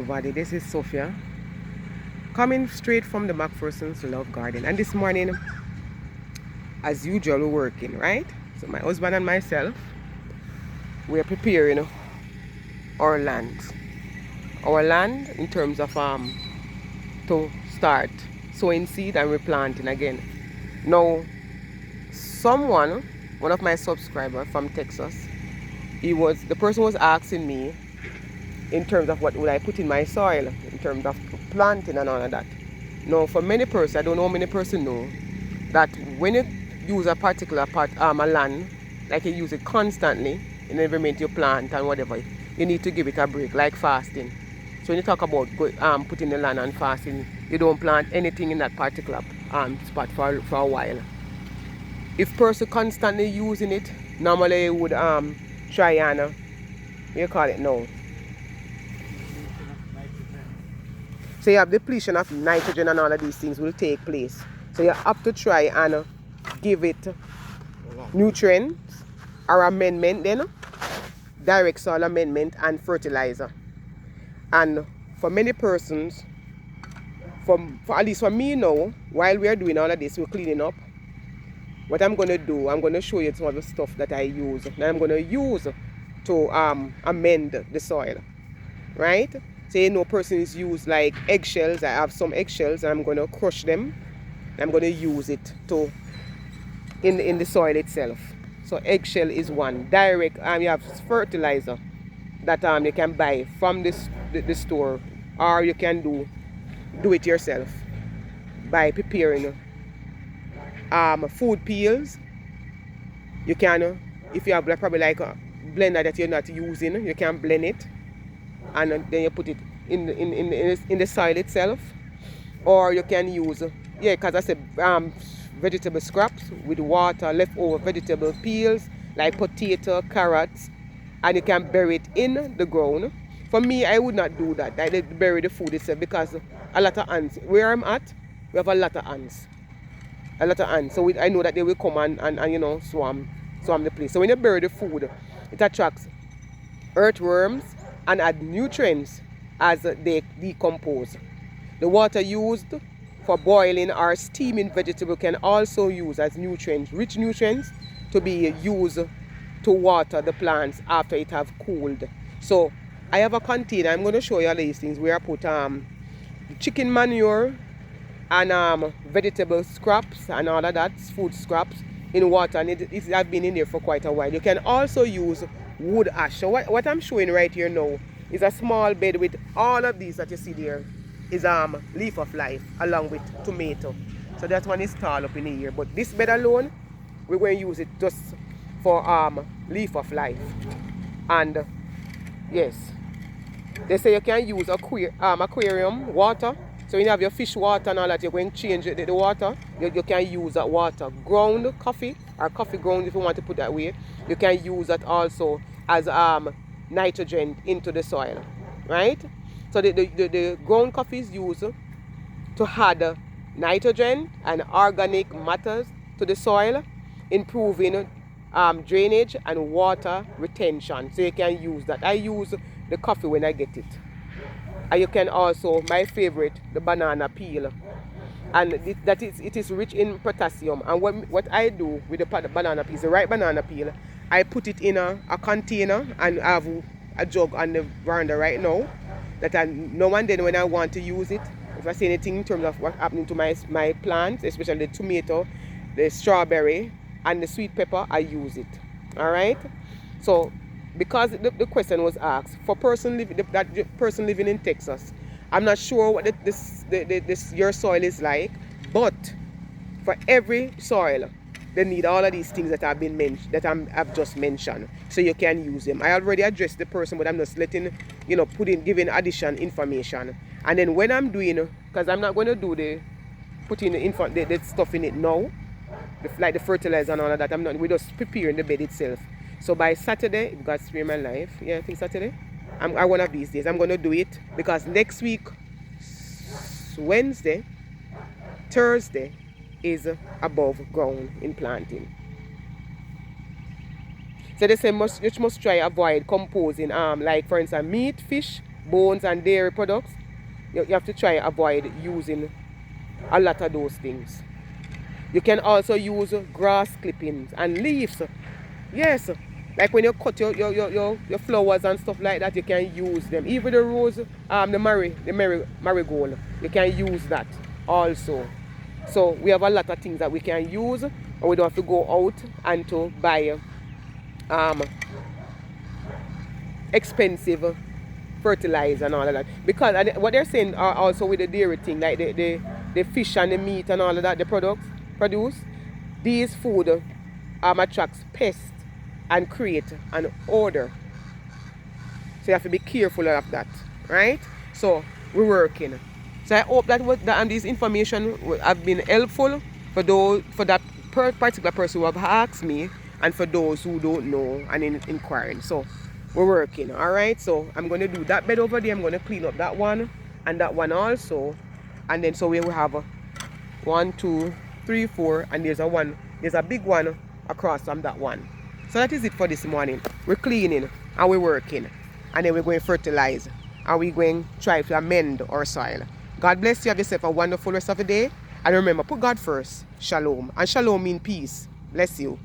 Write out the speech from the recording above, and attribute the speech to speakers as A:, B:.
A: Everybody, this is Sophia coming straight from the Macpherson's Love Garden, and this morning as usual we're working, right? So my husband and myself, we're preparing our land in terms of to start sowing seed and replanting again. Now one of my subscribers from Texas, the person was asking me in terms of what would I put in my soil, in terms of planting and all of that. Now, for many persons, I don't know how many persons know that when you use a particular a land, like you use it constantly in the environment you plant and whatever, you need to give it a break, like fasting. So when you talk about putting the land on fasting, you don't plant anything in that particular spot for a while. If person constantly using it, normally you would try and you call it now. So you have depletion of nitrogen and all of these things will take place. So you have to try and give it nutrients or amendment then, direct soil amendment and fertilizer. And for many persons, for at least for me now, while we are doing all of this, we're cleaning up, what I'm going to do, I'm going to show you some of the stuff that I use, that I'm going to use to amend the soil, right? Say no persons use like eggshells. I have some eggshells and I'm going to crush them. I'm going to use it to in the soil itself. So eggshell is one. Direct you have fertilizer that you can buy from the store, or you can do it yourself by preparing food peels. You can, if you have probably like a blender that you're not using, you can blend it and then you put it in the soil itself. Or you can use, because I said vegetable scraps with water, leftover vegetable peels like potato, carrots, and you can bury it in the ground. For me, I would not do that. I did bury the food itself because a lot of ants. Where I'm at, we have a lot of ants. So I know that they will come and swarm the place. So when you bury the food, it attracts earthworms and add nutrients as they decompose. The water used for boiling or steaming vegetable can also use as rich nutrients to be used to water the plants after it have cooled. So I have a container. I'm going to show you all these things where I put chicken manure and vegetable scraps and all of that, food scraps in water, and it has been in there for quite a while. You can also use wood ash. So what I'm showing right here now is a small bed with all of these that you see there is leaf of life along with tomato. So that one is tall up in here, but this bed alone we're going to use it just for leaf of life. And yes, they say you can use aquarium water. So when you have your fish water and all that, you're going to change the water. You can use that water. Ground coffee or coffee ground, if you want to put that way, you can use that also as nitrogen into the soil, right? So the ground coffee is used to add nitrogen and organic matters to the soil, improving drainage and water retention. So you can use that. I use the coffee when I get it. And you can also, my favorite, the banana peel. And it is rich in potassium. And what I do with the banana peel, the right banana peel, I put it in a container, and I have a jug on the veranda right now that now and then when I want to use it, if I see anything in terms of what's happening to my plants, especially the tomato, the strawberry, and the sweet pepper, I use it. All right? So because the question was asked for that person living in Texas, I'm not sure what your soil is like, but for every soil they need all of these things that have been mentioned, that I've just mentioned, so you can use them. I already addressed the person, but I'm just letting giving additional information. And then when I'm doing, because I'm not going to do putting the stuff in it now, like the fertilizer and all of that, we're just preparing the bed itself. So by Saturday, if God spare my life, I think Saturday, one of these days, I'm going to do it, because next week, Wednesday, Thursday, is above ground in planting. So they say you must try avoid composing like for instance meat, fish, bones and dairy products, you have to try avoid using a lot of those things. You can also use grass clippings and leaves. Yes, like when you cut your flowers and stuff like that, you can use them. Even the rose, the marigold, you can use that also. So we have a lot of things that we can use, and we don't have to go out and to buy expensive fertilizer and all of that. Because what they're saying also with the dairy thing, like the fish and the meat and all of that, the products produce, these food attracts pests and create an odor. So you have to be careful of that, right? So we're working. So I hope that these information have been helpful for that particular person who have asked me, and for those who don't know and inquiring. So we're working, all right? So I'm going to do that bed over there. I'm going to clean up that one and that one also, and then so we will have 1, 2, 3, 4, and there's a big one across from that one. So that is it for this morning. We're cleaning and we're working, and then we're going to fertilize, and we're going to try to amend our soil. God bless you. Have yourself a wonderful rest of the day, and remember, put God first. Shalom. And shalom means peace. Bless you.